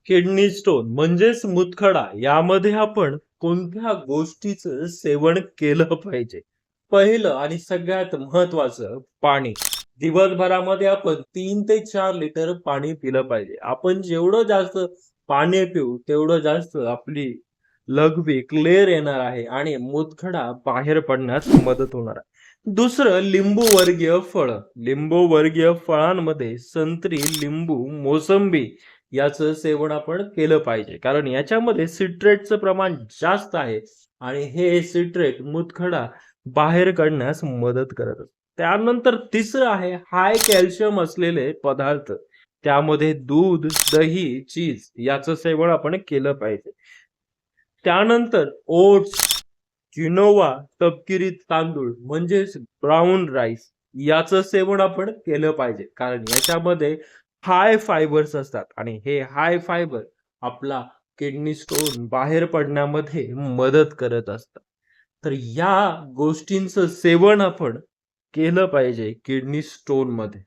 Kidney stone म्हणजेच मूतखडा यामध्ये आपण कोणत्या गोष्टीचं सेवन केलं पाहिजे? पहिलं आणि सगळ्यात महत्वाचं पाणी. दिवसभरामध्ये आपण 3 ते 4 लिटर पाणी पिलं पाहिजे. आपण जेवढं जास्त पाणी पिऊ, तेवढं जास्त आपली लघवी क्लिअर येणार आहे आणि मूतखडा बाहेर पडण्यास मदत होणार आहे. दुसरं लिंबू वर्गीय फळं. लिंबू वर्गीय फळांमध्ये संत्री, लिंबू, मोसंबी याचं सेवन आपण केलं पाहिजे. कारण याच्यामध्ये सिट्रेटचं प्रमाण जास्त आहे आणि हे सिट्रेट मूतखडा बाहेर काढण्यास मदत करत असतं. त्यानंतर तिसरं आहे हाय कॅल्शियम असलेले पदार्थ. त्यामध्ये दूध, दही, चीज याचं सेवन आपण केलं पाहिजे. त्यानंतर ओट्स, क्विनोवा, तपकिरी तांदूळ म्हणजेच ब्राउन राईस याचं सेवन आपण केलं पाहिजे. कारण याच्यामध्ये हाय फायबर्स असतात आणि हे हाय फायबर आपला किडनी स्टोन बाहेर पडण्यामध्ये मदत करत असतात. तर या गोष्टींचं सेवन आपण केलं पाहिजे किडनी स्टोनमध्ये.